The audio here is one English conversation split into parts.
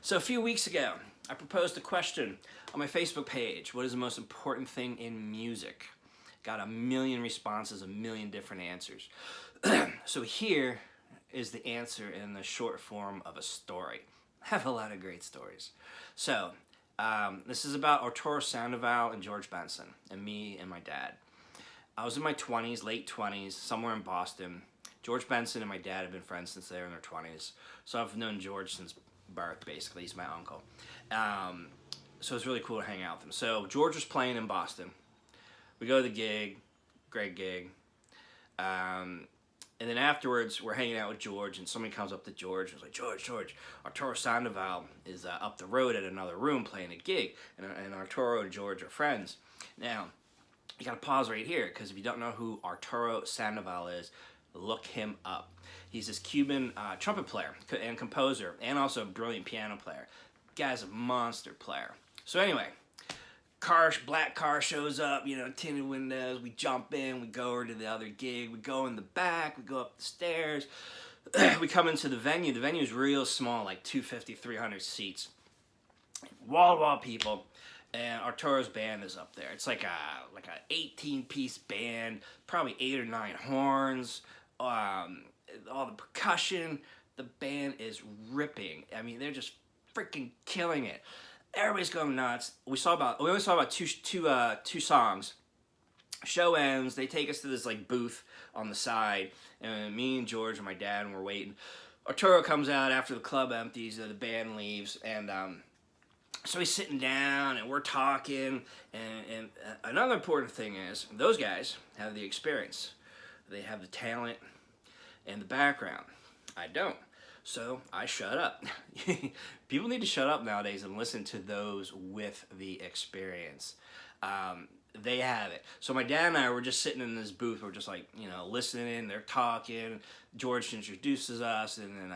So a few weeks ago, I proposed a question on my Facebook page. What is the most important thing in music? Got a million responses, a million different answers. So here is the answer in the short form of a story. I have a lot of great stories. So this is about Arturo Sandoval and George Benson, and me and my dad. I was in my 20s, late 20s, somewhere in Boston. George Benson and my dad have been friends since they were in their 20s. So I've known George since birth, basically. He's my uncle. So it's really cool to hang out with him. So George was playing in Boston. We go to the gig, great gig. And then afterwards, we're hanging out with George, and somebody comes up to George and is like, George, Arturo Sandoval is up the road at another room playing a gig, and Arturo and George are friends. Now, you gotta pause right here, because if you don't know who Arturo Sandoval is, look him up. He's this Cuban trumpet player and composer, and also a brilliant piano player. Guy's a monster player. So anyway, black car shows up, tinted windows, we jump in, we go over to the other gig, we go in the back, we go up the stairs, we come into the venue. The venue is real small, like 250, 300 seats. Wall-to-wall people, and Arturo's band is up there. It's like a 18-piece band, probably 8 or 9 horns, all the percussion. The band is ripping. I mean, they're just freaking killing it. Everybody's going nuts. We only saw about two songs. Show ends. They take us to this booth on the side, and me and George and my dad, and we're waiting. Arturo comes out after the club empties, the band leaves, and so he's sitting down, and we're talking. And another important thing is those guys have the experience. They have the talent and the background. I don't. So I shut up. People need to shut up nowadays and listen to those with the experience. They have it. So my dad and I were just sitting in this booth. We're just listening. They're talking. George introduces us, and then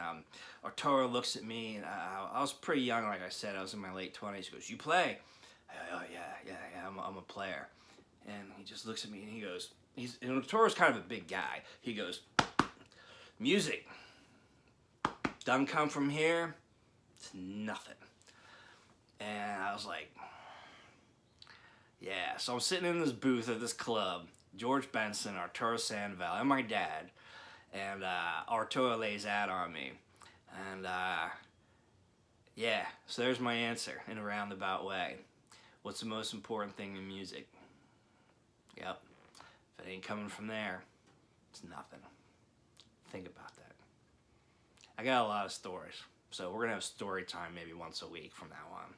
Arturo looks at me. And I was pretty young, like I said. I was in my late 20s. He goes, "You play?" Oh yeah. I'm a player. And he just looks at me and he goes, and Arturo's kind of a big guy. He goes, "Music doesn't come from here, it's nothing." And I was like, yeah. So I'm sitting in this booth at this club, George Benson, Arturo Sandoval, and my dad, and Arturo lays out on me. And yeah, so there's my answer in a roundabout way. What's the most important thing in music? Yep, if it ain't coming from there, it's nothing. Think about that. I got a lot of stories, so we're going to have story time maybe once a week from now on.